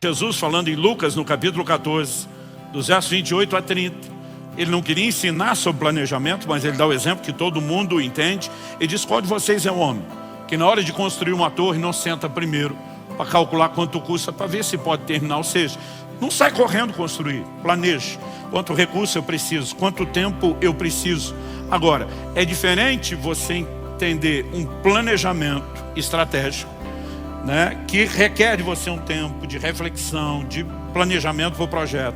Jesus falando em Lucas, no capítulo 14, dos versos 28 a 30. Ele não queria ensinar sobre planejamento, mas ele dá o exemplo que todo mundo entende. Ele diz: qual de vocês é o homem que na hora de construir uma torre não senta primeiro para calcular quanto custa, para ver se pode terminar? Ou seja, não sai correndo construir, planeje. Quanto recurso eu preciso, quanto tempo eu preciso. Agora, é diferente você entender um planejamento estratégico, né, que requer de você um tempo de reflexão, de planejamento para o projeto,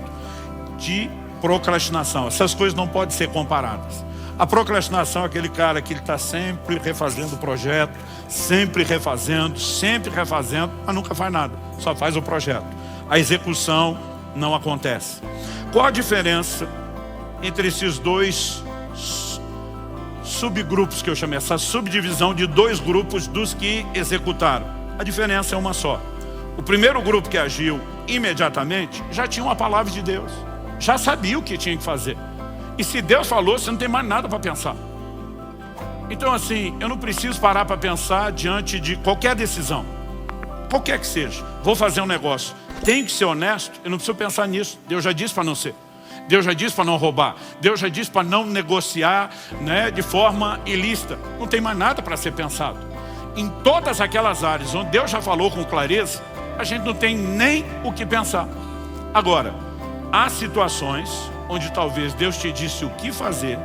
de procrastinação. Essas coisas não podem ser comparadas. A procrastinação é aquele cara que está sempre refazendo o projeto, sempre refazendo, mas nunca faz nada, só faz o projeto. A execução não acontece. Qual a diferença entre esses dois subgrupos que eu chamei, essa subdivisão de dois grupos dos que executaram? A diferença é uma só. O primeiro grupo que agiu imediatamente já tinha uma palavra de Deus, já sabia o que tinha que fazer. E se Deus falou, você não tem mais nada para pensar. Então assim, eu não preciso parar para pensar diante de qualquer decisão, qualquer que seja. Vou fazer um negócio, tenho que ser honesto, eu não preciso pensar nisso. Deus já disse para não ser. Deus já disse para não roubar. Deus já disse para não negociar, né, de forma ilícita. Não tem mais nada para ser pensado. Em todas aquelas áreas onde Deus já falou com clareza, a gente não tem nem o que pensar. Agora, há situações onde talvez Deus te disse o que fazer,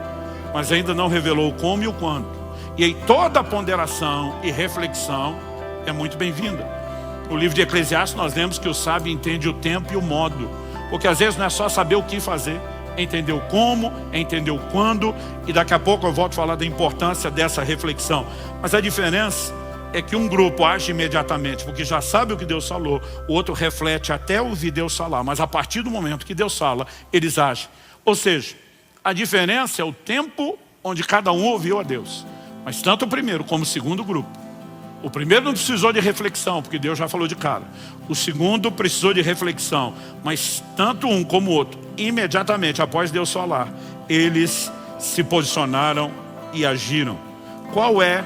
mas ainda não revelou o como e o quando. E aí toda a ponderação e reflexão é muito bem-vinda. No livro de Eclesiastes nós lemos que o sábio entende o tempo e o modo. Porque às vezes não é só saber o que fazer, é entender o como, é entender o quando. E daqui a pouco eu volto a falar da importância dessa reflexão. Mas a diferença é que um grupo age imediatamente, porque já sabe o que Deus falou. O outro reflete até ouvir Deus falar, mas a partir do momento que Deus fala, eles agem. Ou seja, a diferença é o tempo onde cada um ouviu a Deus. Mas tanto o primeiro como o segundo grupo. O primeiro não precisou de reflexão, porque Deus já falou de cara. O segundo precisou de reflexão, mas tanto um como o outro, imediatamente após Deus falar, eles se posicionaram e agiram. Qual é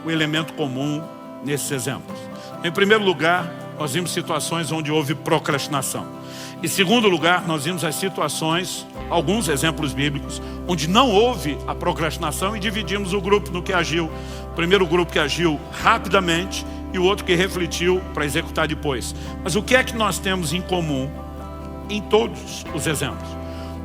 o elemento comum nesses exemplos? Em primeiro lugar, nós vimos situações onde houve procrastinação. Em segundo lugar, nós vimos as situações, alguns exemplos bíblicos, onde não houve a procrastinação, e dividimos o grupo no que agiu. O primeiro grupo que agiu rapidamente e o outro que refletiu para executar depois. Mas o que é que nós temos em comum em todos os exemplos?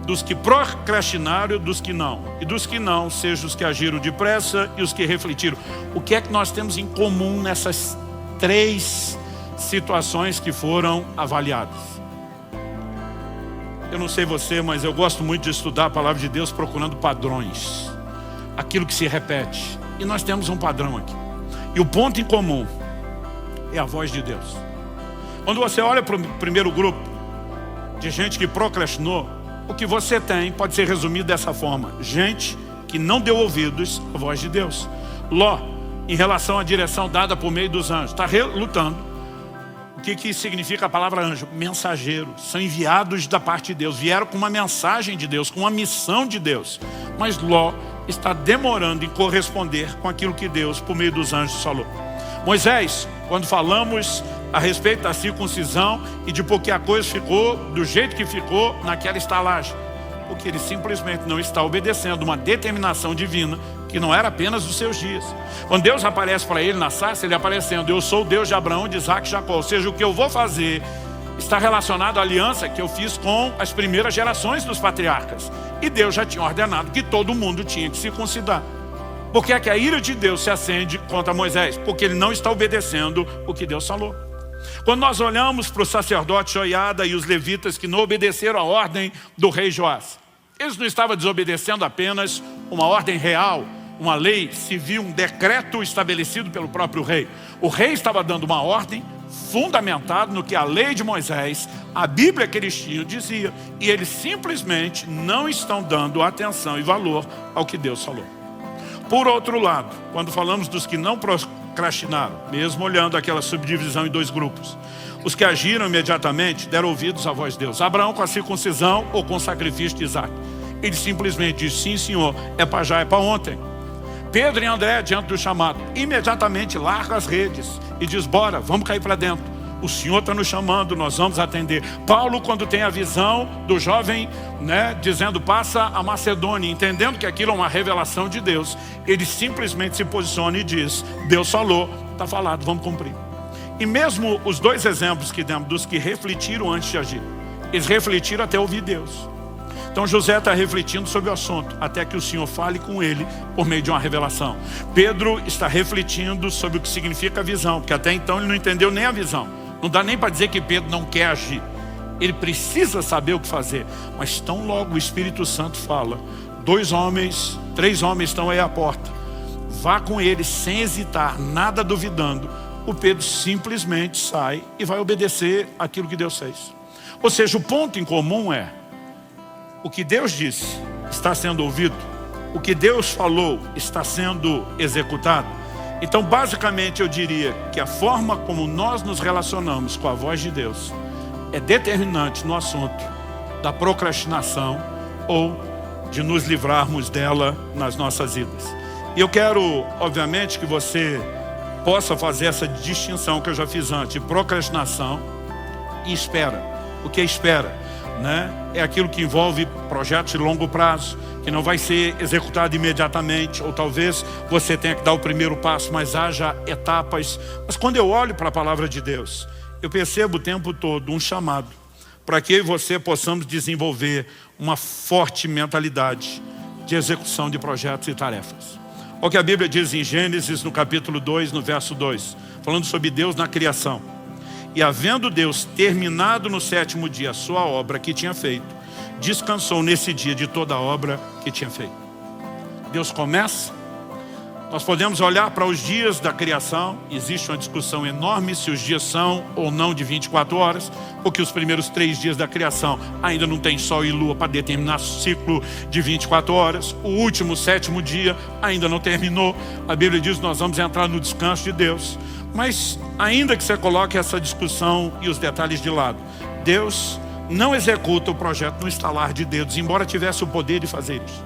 Dos que procrastinaram e dos que não. E dos que não, seja os que agiram depressa e os que refletiram. O que é que nós temos em comum nessas três situações que foram avaliadas? Eu não sei você, mas eu gosto muito de estudar a palavra de Deus procurando padrões. Aquilo que se repete. E nós temos um padrão aqui. E o ponto em comum é a voz de Deus. Quando você olha para o primeiro grupo de gente que procrastinou, o que você tem pode ser resumido dessa forma: gente que não deu ouvidos à voz de Deus. Ló, em relação à direção dada por meio dos anjos, está relutando. O que significa a palavra anjo? Mensageiro. São enviados da parte de Deus. Vieram com uma mensagem de Deus, com uma missão de Deus. Mas Ló está demorando em corresponder com aquilo que Deus, por meio dos anjos, falou. Moisés, quando falamos a respeito da circuncisão e de por que a coisa ficou do jeito que ficou naquela estalagem, porque ele simplesmente não está obedecendo uma determinação divina que não era apenas dos seus dias. Quando Deus aparece para ele na sarça, ele aparecendo: eu sou o Deus de Abraão, de Isaac e Jacó. Ou seja, o que eu vou fazer está relacionado à aliança que eu fiz com as primeiras gerações dos patriarcas. E Deus já tinha ordenado que todo mundo tinha que circuncidar. Por que é que a ira de Deus se acende contra Moisés? Porque ele não está obedecendo o que Deus falou. Quando nós olhamos para o sacerdote Joiada e os levitas que não obedeceram a ordem do rei Joás, eles não estavam desobedecendo apenas uma ordem real, uma lei civil, um decreto estabelecido pelo próprio rei. O rei estava dando uma ordem fundamentado no que a lei de Moisés, a Bíblia que eles tinham, dizia. E eles simplesmente não estão dando atenção e valor ao que Deus falou. Por outro lado, quando falamos dos que não procrastinaram, mesmo olhando aquela subdivisão em dois grupos, os que agiram imediatamente deram ouvidos à voz de Deus. Abraão com a circuncisão ou com o sacrifício de Isaac. Ele simplesmente disse: sim, senhor, é para já, é para ontem. Pedro e André, diante do chamado, imediatamente larga as redes e diz: bora, vamos cair para dentro. o Senhor está nos chamando, nós vamos atender. Paulo, quando tem a visão do jovem, dizendo, passa a Macedônia, entendendo que aquilo é uma revelação de Deus, ele simplesmente se posiciona e diz, Deus falou, está falado, vamos cumprir. E mesmo os dois exemplos que demos, dos que refletiram antes de agir, eles refletiram até ouvir Deus. Então José está refletindo sobre o assunto, até que o Senhor fale com ele por meio de uma revelação. Pedro está refletindo sobre o que significa a visão, porque até então ele não entendeu nem a visão. Não dá nem para dizer que Pedro não quer agir. Ele precisa saber o que fazer. Mas tão logo o Espírito Santo fala, 2 homens, 3 homens estão aí à porta. Vá com eles sem hesitar, nada duvidando. O Pedro simplesmente sai e vai obedecer aquilo que Deus fez. Ou seja, o ponto em comum é, o que Deus disse está sendo ouvido, o que Deus falou está sendo executado. Então, basicamente, eu diria que a forma como nós nos relacionamos com a voz de Deus é determinante no assunto da procrastinação ou de nos livrarmos dela nas nossas vidas. E eu quero, obviamente, que você possa fazer essa distinção que eu já fiz antes, procrastinação e espera. O que é espera? É aquilo que envolve projetos de longo prazo, que não vai ser executado imediatamente, ou talvez você tenha que dar o primeiro passo, mas haja etapas. Mas quando eu olho para a palavra de Deus, eu percebo o tempo todo um chamado para que eu e você possamos desenvolver uma forte mentalidade de execução de projetos e tarefas. Olha o que a Bíblia diz em Gênesis, no capítulo 2, no verso 2, falando sobre Deus na criação. E havendo Deus terminado no 7º dia a sua obra que tinha feito, descansou nesse dia de toda a obra que tinha feito. Deus começa. Nós podemos olhar para os dias da criação. Existe uma discussão enorme se os dias são ou não de 24 horas, porque os primeiros 3 dias da criação ainda não tem sol e lua para determinar o ciclo de 24 horas. O último, 7º dia, ainda não terminou. A Bíblia diz que nós vamos entrar no descanso de Deus. Mas ainda que você coloque essa discussão e os detalhes de lado, Deus não executa o projeto no estalar de dedos, embora tivesse o poder de fazer isso.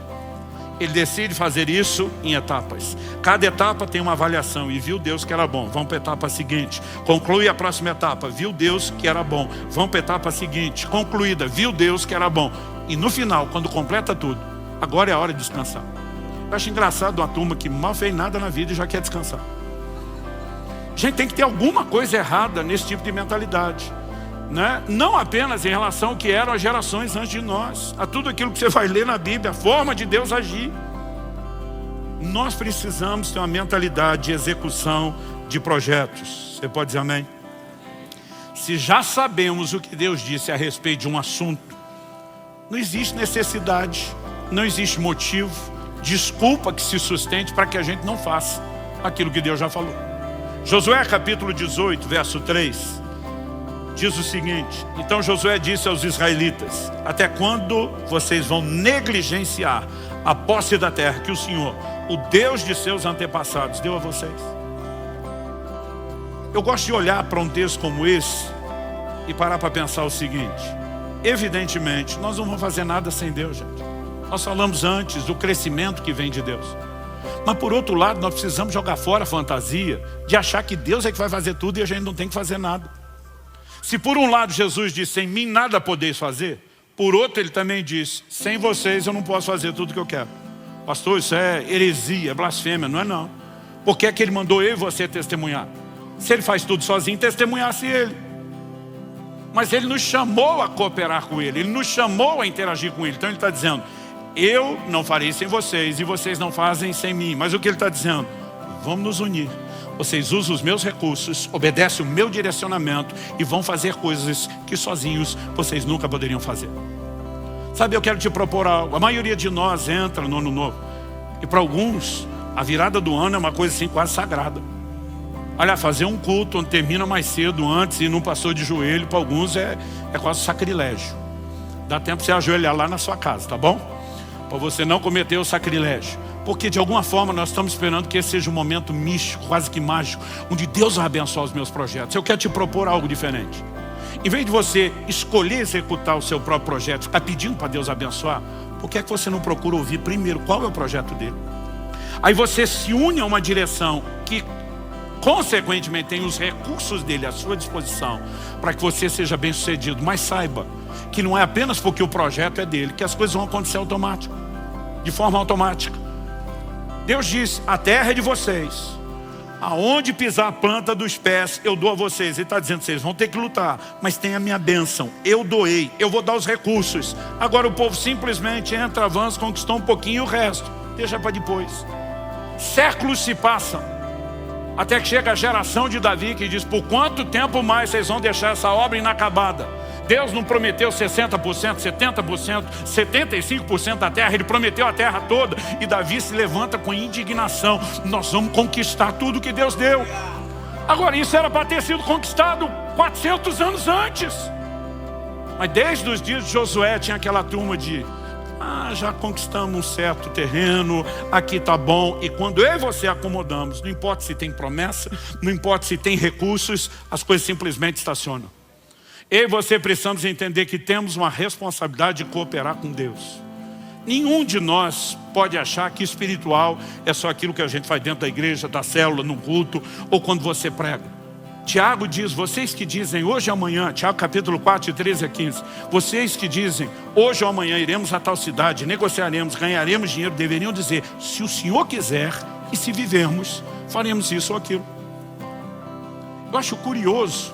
Ele decide fazer isso em etapas. Cada etapa tem uma avaliação. E viu Deus que era bom, vamos para a etapa seguinte. Conclui a próxima etapa, viu Deus que era bom, vamos para a etapa seguinte. Concluída, viu Deus que era bom. E no final, quando completa tudo, agora é a hora de descansar. Eu acho engraçado uma turma que mal fez nada na vida e já quer descansar. A gente tem que ter alguma coisa errada nesse tipo de mentalidade, Não apenas em relação ao que eram as gerações antes de nós, a tudo aquilo que você vai ler na Bíblia, a forma de Deus agir. Nós precisamos ter uma mentalidade de execução de projetos. Você pode dizer amém? Se já sabemos o que Deus disse a respeito de um assunto, não existe necessidade, não existe motivo, desculpa que se sustente para que a gente não faça aquilo que Deus já falou. Josué capítulo 18, verso 3, diz o seguinte: então Josué disse aos israelitas, até quando vocês vão negligenciar a posse da terra que o Senhor, o Deus de seus antepassados, deu a vocês? Eu gosto de olhar para um texto como esse e parar para pensar o seguinte: evidentemente, nós não vamos fazer nada sem Deus, gente. Nós falamos antes do crescimento que vem de Deus. Mas por outro lado, nós precisamos jogar fora a fantasia de achar que Deus é que vai fazer tudo e a gente não tem que fazer nada. Se por um lado Jesus disse, sem mim nada podeis fazer, por outro ele também disse, sem vocês eu não posso fazer tudo o que eu quero. Pastor, isso é heresia, é blasfêmia, não é não. Por que é que ele mandou eu e você testemunhar? Se ele faz tudo sozinho, testemunhasse ele. Mas ele nos chamou a cooperar com ele, ele nos chamou a interagir com ele. Então ele está dizendo, eu não farei sem vocês e vocês não fazem sem mim. Mas o que ele está dizendo? Vamos nos unir. Vocês usam os meus recursos, obedecem o meu direcionamento e vão fazer coisas que sozinhos vocês nunca poderiam fazer. Sabe, eu quero te propor algo. A maioria de nós entra no ano novo. E para alguns, a virada do ano é uma coisa assim quase sagrada. Olha, fazer um culto onde termina mais cedo antes e não passou de joelho, para alguns é quase sacrilégio. Dá tempo para você ajoelhar lá na sua casa, tá bom? Para você não cometer o sacrilégio. Porque de alguma forma nós estamos esperando que esse seja um momento místico, quase que mágico, onde Deus vai abençoar os meus projetos. Eu quero te propor algo diferente. Em vez de você escolher executar o seu próprio projeto, ficar pedindo para Deus abençoar, por que é que você não procura ouvir primeiro qual é o projeto dele? Aí você se une a uma direção que consequentemente tem os recursos dele à sua disposição para que você seja bem sucedido. Mas saiba que não é apenas porque o projeto é dele que as coisas vão acontecer de forma automática. Deus diz, a terra é de vocês, aonde pisar a planta dos pés eu dou a vocês. Ele está dizendo, vocês vão ter que lutar, mas tem a minha bênção, eu doei, eu vou dar os recursos. Agora o povo simplesmente entra, avança, conquistou um pouquinho e o resto deixa para depois. Séculos se passam até que chega a geração de Davi que diz, por quanto tempo mais vocês vão deixar essa obra inacabada? Deus não prometeu 60%, 70%, 75% da terra, Ele prometeu a terra toda. E Davi se levanta com indignação, nós vamos conquistar tudo que Deus deu. Agora isso era para ter sido conquistado 400 anos antes. Mas desde os dias de Josué tinha aquela turma de já conquistamos um certo terreno, aqui tá bom. E quando eu e você acomodamos, não importa se tem promessa, não importa se tem recursos, as coisas simplesmente estacionam. Eu e você precisamos entender que temos uma responsabilidade de cooperar com Deus. Nenhum de nós pode achar que espiritual é só aquilo que a gente faz dentro da igreja, da célula, no culto, ou quando você prega. Tiago diz, vocês que dizem hoje ou amanhã, Tiago capítulo 4, 13 a 15, vocês que dizem hoje ou amanhã iremos a tal cidade, negociaremos, ganharemos dinheiro, deveriam dizer, se o Senhor quiser e se vivermos, faremos isso ou aquilo. Eu acho curioso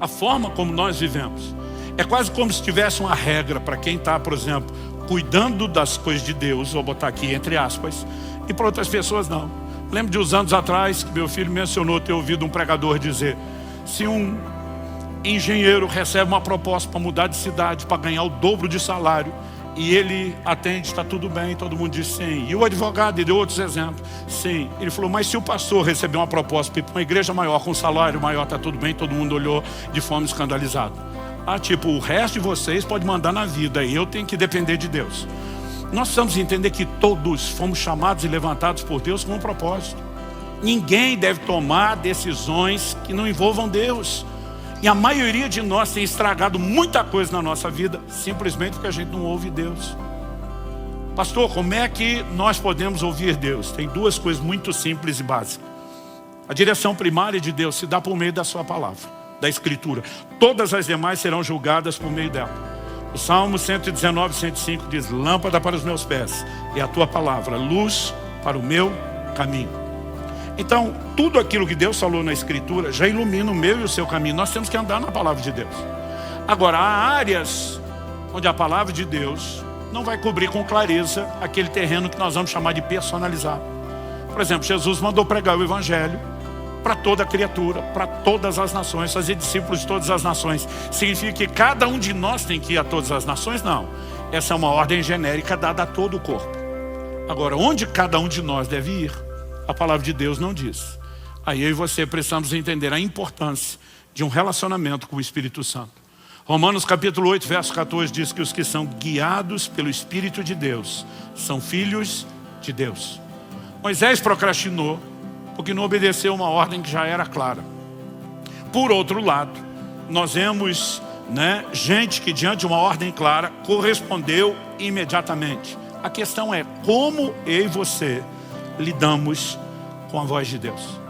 a forma como nós vivemos. É quase como se tivesse uma regra para quem está, por exemplo, cuidando das coisas de Deus, vou botar aqui entre aspas, e para outras pessoas não. Lembro de uns anos atrás que meu filho mencionou ter ouvido um pregador dizer, se um engenheiro recebe uma proposta para mudar de cidade, para ganhar o dobro de salário, e ele atende, está tudo bem, todo mundo diz sim. E o advogado, ele deu outros exemplos, sim. Ele falou, mas se o pastor receber uma proposta para uma igreja maior, com um salário maior, está tudo bem, todo mundo olhou de forma escandalizada. Tipo, o resto de vocês pode mandar na vida, e eu tenho que depender de Deus. Nós precisamos entender que todos fomos chamados e levantados por Deus com um propósito. Ninguém deve tomar decisões que não envolvam Deus. E a maioria de nós tem estragado muita coisa na nossa vida, simplesmente porque a gente não ouve Deus. Pastor, como é que nós podemos ouvir Deus? Tem duas coisas muito simples e básicas. A direção primária de Deus se dá por meio da sua palavra, da Escritura. Todas as demais serão julgadas por meio dela. O Salmo 119, 105 diz, lâmpada para os meus pés é a tua palavra, luz para o meu caminho. Então, tudo aquilo que Deus falou na Escritura já ilumina o meu e o seu caminho. Nós temos que andar na palavra de Deus. Agora, há áreas onde a palavra de Deus não vai cobrir com clareza aquele terreno que nós vamos chamar de personalizado. Por exemplo, Jesus mandou pregar o Evangelho para toda a criatura, para todas as nações, fazer discípulos de todas as nações. Significa que cada um de nós tem que ir a todas as nações? Não. Essa é uma ordem genérica dada a todo o corpo. Agora, onde cada um de nós deve ir, a palavra de Deus não diz. Aí eu e você precisamos entender a importância de um relacionamento com o Espírito Santo. Romanos capítulo 8, verso 14 diz que os que são guiados pelo Espírito de Deus são filhos de Deus. Moisés procrastinou porque não obedeceu uma ordem que já era clara. Por outro lado, nós vemos gente que diante de uma ordem clara correspondeu imediatamente. A questão é como eu e você lidamos com a voz de Deus.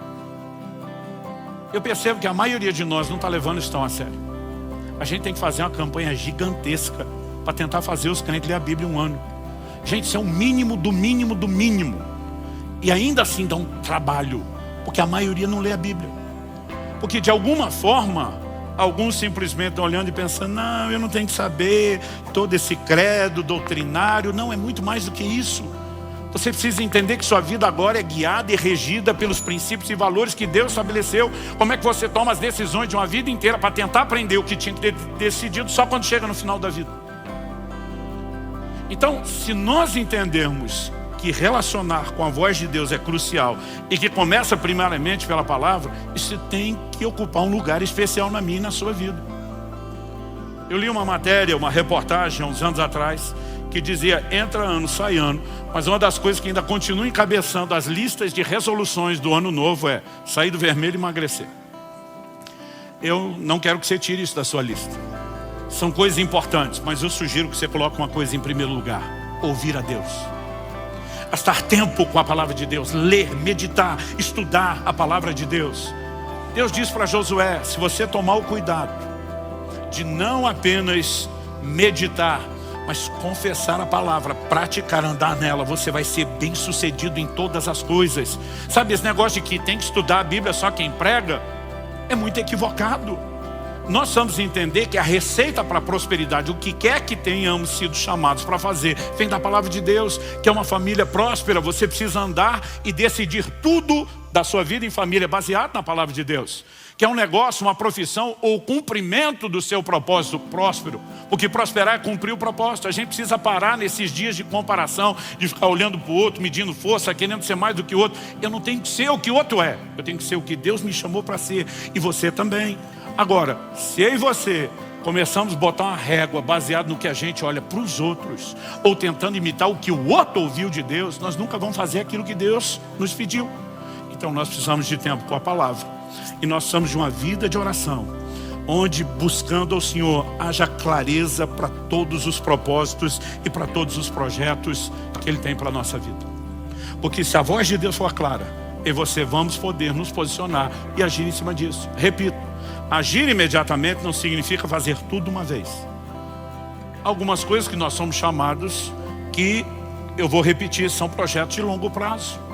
Eu percebo que a maioria de nós não está levando isso tão a sério. A gente tem que fazer uma campanha gigantesca para tentar fazer os crentes ler a Bíblia em um ano. Gente, isso é o mínimo do mínimo do mínimo. E ainda assim dá um trabalho, porque a maioria não lê a Bíblia. Porque de alguma forma, alguns simplesmente estão olhando e pensando, não, eu não tenho que saber todo esse credo doutrinário. Não, é muito mais do que isso. Você precisa entender que sua vida agora é guiada e regida pelos princípios e valores que Deus estabeleceu. Como é que você toma as decisões de uma vida inteira para tentar aprender o que tinha que ter decidido só quando chega no final da vida? Então, se nós entendermos que relacionar com a voz de Deus é crucial e que começa primeiramente pela palavra, isso tem que ocupar um lugar especial na minha e na sua vida. Eu li uma matéria, uma reportagem há uns anos atrás, que dizia, entra ano, sai ano, mas uma das coisas que ainda continua encabeçando as listas de resoluções do ano novo é sair do vermelho e emagrecer. Eu não quero que você tire isso da sua lista. São coisas importantes, mas eu sugiro que você coloque uma coisa em primeiro lugar: ouvir a Deus. gastar tempo com a palavra de Deus, ler, meditar, estudar a palavra de Deus. Deus diz para Josué, se você tomar o cuidado de não apenas meditar, mas confessar a palavra, praticar, andar nela, você vai ser bem sucedido em todas as coisas. Sabe, esse negócio de que tem que estudar a Bíblia só quem prega, é muito equivocado. Nós vamos entender que a receita para a prosperidade, o que quer que tenhamos sido chamados para fazer, vem da palavra de Deus, que é uma família próspera. Você precisa andar e decidir tudo da sua vida em família, baseado na palavra de Deus. Que é um negócio, uma profissão ou cumprimento do seu propósito próspero. Porque prosperar é cumprir o propósito. A gente precisa parar nesses dias de comparação, de ficar olhando para o outro, medindo força, querendo ser mais do que o outro. Eu não tenho que ser o que o outro é. Eu tenho que ser o que Deus me chamou para ser. E você também. Agora, se eu e você começamos a botar uma régua baseada no que a gente olha para os outros, ou tentando imitar o que o outro ouviu de Deus, nós nunca vamos fazer aquilo que Deus nos pediu. Então nós precisamos de tempo com a palavra. E nós precisamos de uma vida de oração, onde buscando ao Senhor haja clareza para todos os propósitos e para todos os projetos que Ele tem para a nossa vida. Porque se a voz de Deus for clara, eu e você vamos poder nos posicionar e agir em cima disso. Repito, agir imediatamente não significa fazer tudo de uma vez. Algumas coisas que nós somos chamados, que eu vou repetir, são projetos de longo prazo.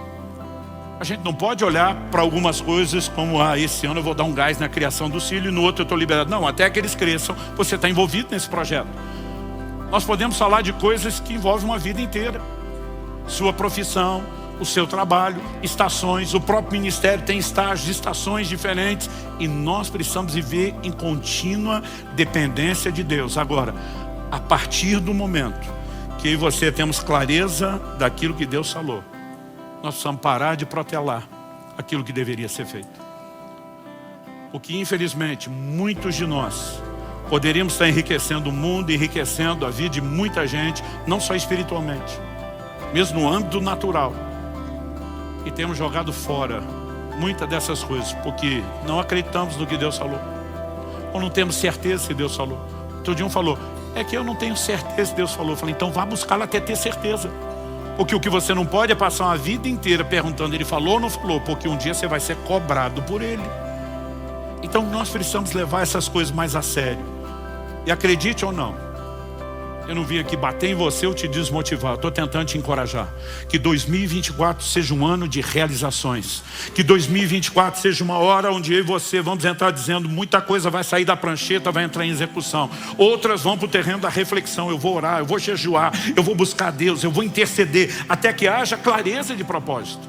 A gente não pode olhar para algumas coisas como, esse ano eu vou dar um gás na criação do filho e no outro eu estou liberado. Não, até que eles cresçam, você está envolvido nesse projeto. Nós podemos falar de coisas que envolvem uma vida inteira. Sua profissão, o seu trabalho, estações, o próprio ministério tem estágios, estações diferentes. E nós precisamos viver em contínua dependência de Deus. Agora, a partir do momento que eu e você temos clareza daquilo que Deus falou, nós precisamos parar de protelar aquilo que deveria ser feito. Porque infelizmente muitos de nós poderíamos estar enriquecendo o mundo, enriquecendo a vida de muita gente, não só espiritualmente, mesmo no âmbito natural. E temos jogado fora muitas dessas coisas, porque não acreditamos no que Deus falou. Ou não temos certeza que Deus falou. Outro dia um falou, é que eu não tenho certeza que Deus falou. Eu falei, então vá buscá-lo até ter certeza. Porque o que você não pode é passar uma vida inteira perguntando, ele falou ou não falou, porque um dia você vai ser cobrado por ele. Então nós precisamos levar essas coisas mais a sério. E acredite ou não, eu não vim aqui bater em você ou te desmotivar. Estou tentando te encorajar. Que 2024 seja um ano de realizações. Que 2024 seja uma hora onde eu e você vamos entrar dizendo muita coisa vai sair da prancheta, vai entrar em execução. Outras vão para o terreno da reflexão. Eu vou orar, eu vou jejuar, eu vou buscar Deus, eu vou interceder, até que haja clareza de propósito.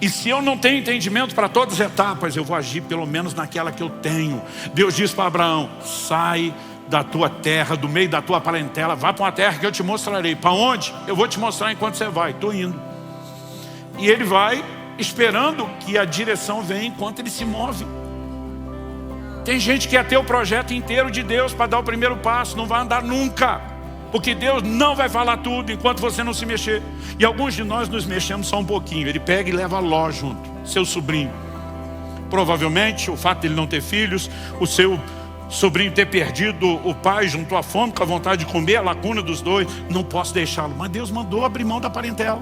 E se eu não tenho entendimento para todas as etapas, eu vou agir pelo menos naquela que eu tenho. Deus diz para Abraão, sai da tua terra, do meio da tua parentela, vá para uma terra que eu te mostrarei. Para onde? Eu vou te mostrar enquanto você vai. Estou indo. E ele vai esperando que a direção venha enquanto ele se move. Tem gente que quer ter o projeto inteiro de Deus para dar o primeiro passo, não vai andar nunca. Porque Deus não vai falar tudo enquanto você não se mexer. E alguns de nós nos mexemos só um pouquinho. Ele pega e leva Ló junto, seu sobrinho. Provavelmente o fato de ele não ter filhos, o seu sobrinho ter perdido o pai junto à fome, com a vontade de comer, a lacuna dos dois, não posso deixá-lo. Mas Deus mandou abrir mão da parentela.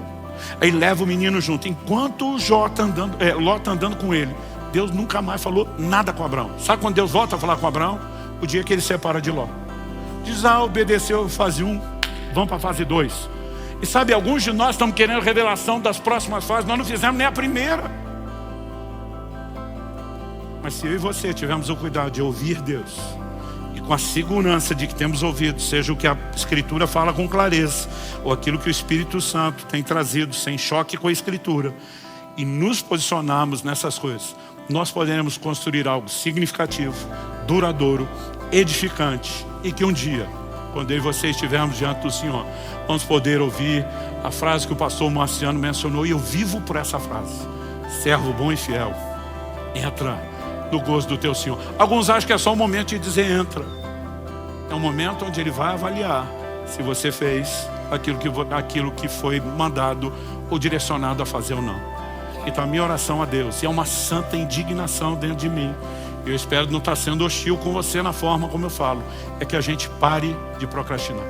Aí leva o menino junto. Enquanto o Ló está andando com ele, Deus nunca mais falou nada com Abraão. Sabe quando Deus volta a falar com Abraão? O dia que ele separa de Ló. Diz, obedeceu fase 1, vamos para a fase 2. E sabe, alguns de nós estamos querendo revelação das próximas fases, nós não fizemos nem a primeira. Mas se eu e você tivermos o cuidado de ouvir Deus, e com a segurança de que temos ouvido, seja o que a Escritura fala com clareza, ou aquilo que o Espírito Santo tem trazido, sem choque com a Escritura, e nos posicionarmos nessas coisas, nós poderemos construir algo significativo, duradouro, edificante, e que um dia, quando eu e você estivermos diante do Senhor, vamos poder ouvir a frase que o pastor Marciano mencionou, e eu vivo por essa frase: servo bom e fiel, entra no gozo do teu Senhor. Alguns acham que é só um momento de dizer entra. É um momento onde ele vai avaliar se você fez aquilo que foi mandado ou direcionado a fazer ou não. Então a minha oração a Deus, e é uma santa indignação dentro de mim, eu espero não estar sendo hostil com você na forma como eu falo, é que a gente pare de procrastinar.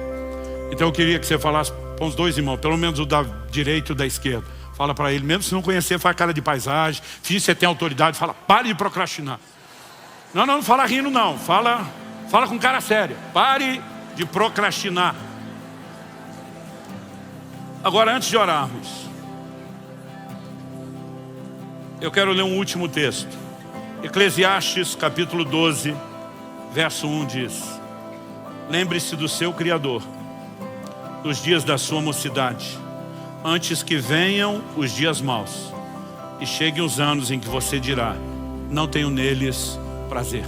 Então eu queria que você falasse Põe os dois irmãos, pelo menos o da direita e o da esquerda. Fala para ele, mesmo se não conhecer, faz cara de paisagem, finge que você tem autoridade, fala, pare de procrastinar. Não fala rindo não, fala com cara séria. Pare de procrastinar. Agora, antes de orarmos, eu quero ler um último texto. Eclesiastes capítulo 12, verso 1 diz: lembre-se do seu Criador, dos dias da sua mocidade, antes que venham os dias maus e cheguem os anos em que você dirá, não tenho neles prazer.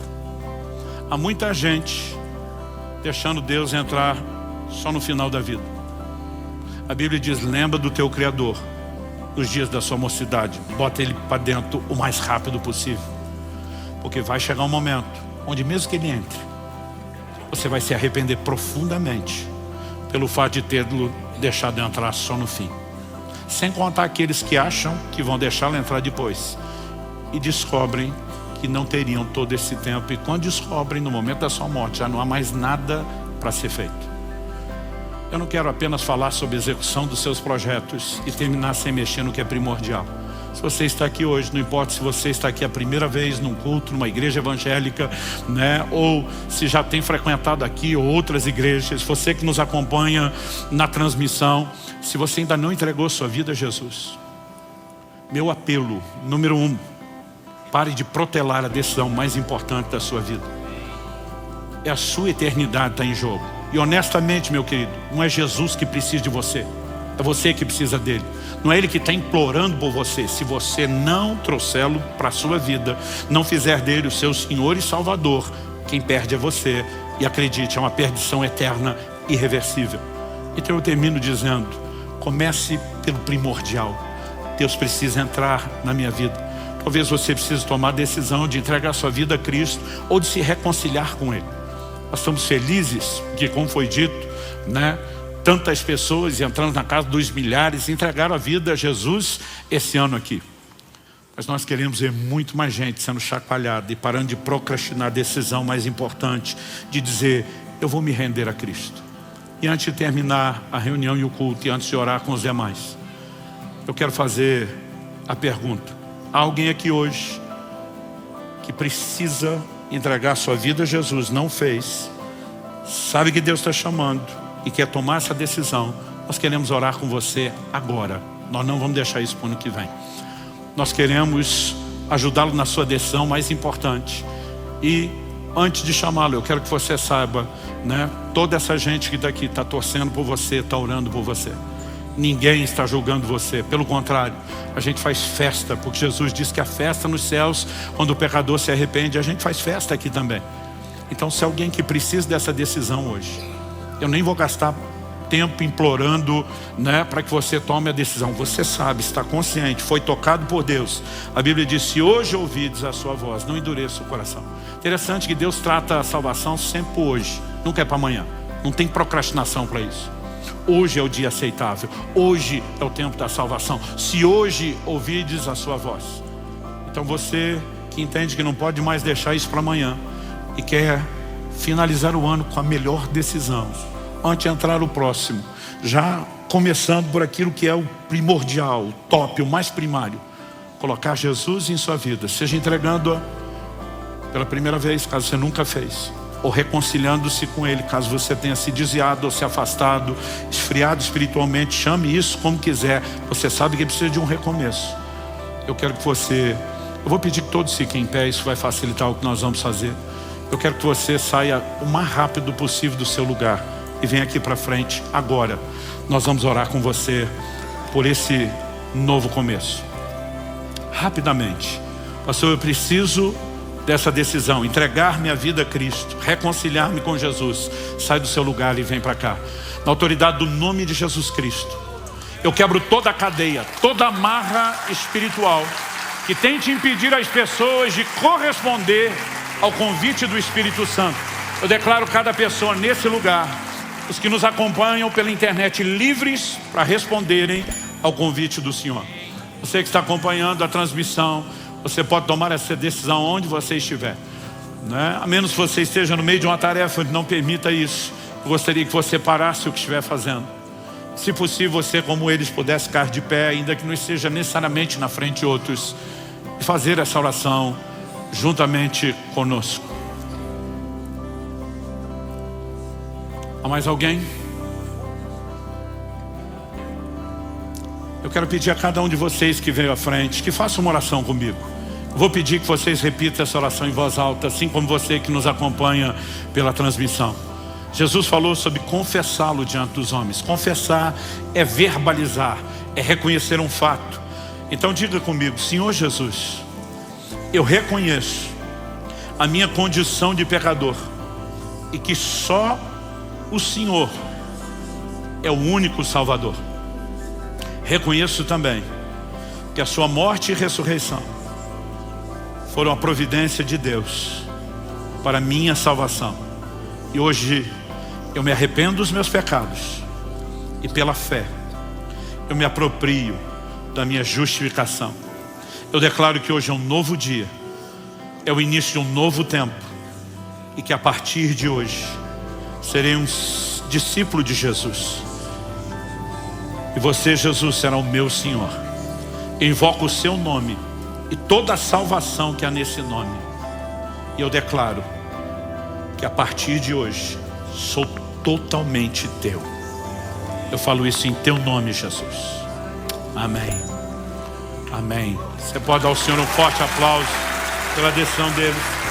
Há muita gente deixando Deus entrar só no final da vida. A Bíblia diz, lembra do teu Criador, dos dias da sua mocidade. Bota ele para dentro o mais rápido possível. Porque vai chegar um momento onde mesmo que ele entre, você vai se arrepender profundamente pelo fato de tê-lo deixado entrar só no fim. Sem contar aqueles que acham que vão deixá-lo entrar depois e descobrem que não teriam todo esse tempo, e quando descobrem no momento da sua morte já não há mais nada para ser feito. Eu não quero apenas falar sobre a execução dos seus projetos e terminar sem mexer no que é primordial. Se você está aqui hoje, não importa se você está aqui a primeira vez num culto, numa igreja evangélica, né? Ou se já tem frequentado aqui ou outras igrejas, você que nos acompanha na transmissão, se você ainda não entregou sua vida a Jesus, meu apelo, número 1, pare de protelar a decisão mais importante da sua vida. É a sua eternidade que está em jogo. E honestamente, meu querido, não é Jesus que precisa de você, é você que precisa dele. Não é ele que está implorando por você. Se você não trouxê-lo para a sua vida, não fizer dele o seu Senhor e Salvador, quem perde é você. E acredite, é uma perdição eterna, irreversível. Então eu termino dizendo, comece pelo primordial. Deus precisa entrar na minha vida. Talvez você precise tomar a decisão de entregar sua vida a Cristo ou de se reconciliar com Ele. Nós estamos felizes que, como foi dito, né, tantas pessoas entrando na casa dos milhares entregaram a vida a Jesus esse ano aqui. Mas nós queremos ver muito mais gente sendo chacoalhada e parando de procrastinar a decisão mais importante de dizer, eu vou me render a Cristo. E antes de terminar a reunião e o culto e antes de orar com os demais, eu quero fazer a pergunta. Há alguém aqui hoje que precisa entregar sua vida a Jesus, não fez, sabe que Deus está chamando e quer tomar essa decisão? Nós queremos orar com você agora. Nós não vamos deixar isso para o ano que vem. Nós queremos ajudá-lo na sua decisão mais importante. E antes de chamá-lo, eu quero que você saiba, né, toda essa gente que está aqui está torcendo por você, está orando por você. Ninguém está julgando você, pelo contrário, a gente faz festa, porque Jesus disse que a festa nos céus, quando o pecador se arrepende, a gente faz festa aqui também. Então, se alguém que precisa dessa decisão hoje, eu nem vou gastar tempo implorando, né, para que você tome a decisão. Você sabe, está consciente, foi tocado por Deus. A Bíblia diz, se hoje ouvides a sua voz, não endureça o coração. Interessante que Deus trata a salvação sempre hoje, nunca é para amanhã. Não tem procrastinação para isso. Hoje é o dia aceitável, hoje é o tempo da salvação. Se hoje ouvides a sua voz. Então você que entende que não pode mais deixar isso para amanhã e quer finalizar o ano com a melhor decisão, antes de entrar o próximo, já começando por aquilo que é o primordial, o top, o mais primário, colocar Jesus em sua vida, seja entregando-a pela primeira vez, caso você nunca fez, ou reconciliando-se com Ele, caso você tenha se desviado ou se afastado, esfriado espiritualmente, chame isso como quiser, você sabe que precisa de um recomeço. Eu quero que você, eu vou pedir que todos fiquem em pé, isso vai facilitar o que nós vamos fazer. Eu quero que você saia o mais rápido possível do seu lugar e venha aqui para frente agora. Nós vamos orar com você por esse novo começo. Rapidamente, pastor, eu preciso dessa decisão, entregar minha vida a Cristo, reconciliar-me com Jesus. Sai do seu lugar e vem para cá. Na autoridade do nome de Jesus Cristo, eu quebro toda a cadeia, toda a amarra espiritual que tente impedir as pessoas de corresponder ao convite do Espírito Santo. Eu declaro cada pessoa nesse lugar, os que nos acompanham pela internet, livres para responderem ao convite do Senhor. Você que está acompanhando a transmissão, você pode tomar essa decisão onde você estiver, né? A menos que você esteja no meio de uma tarefa, não permita isso. Eu gostaria que você parasse o que estiver fazendo Se possível, você, como eles, pudesse ficar de pé, ainda que não esteja necessariamente na frente de outros, e fazer essa oração juntamente conosco. Há mais alguém? Eu quero pedir a cada um de vocês que veio à frente, que faça uma oração comigo. Vou pedir que vocês repitam essa oração em voz alta, assim como você que nos acompanha pela transmissão. Jesus falou sobre confessá-lo diante dos homens. Confessar é verbalizar, é reconhecer um fato. Então diga comigo: Senhor Jesus, eu reconheço a minha condição de pecador e que só o Senhor é o único Salvador. Reconheço também que a sua morte e ressurreição foram a providência de Deus para minha salvação. E hoje eu me arrependo dos meus pecados e pela fé eu me aproprio da minha justificação. Eu declaro que hoje é um novo dia, é o início de um novo tempo, e que a partir de hoje serei um discípulo de Jesus. E você, Jesus, será o meu Senhor. Eu invoco o seu nome e toda a salvação que há nesse nome. E eu declaro que a partir de hoje sou totalmente teu. Eu falo isso em teu nome, Jesus. Amém. Amém. Você pode dar ao Senhor um forte aplauso pela decisão deles.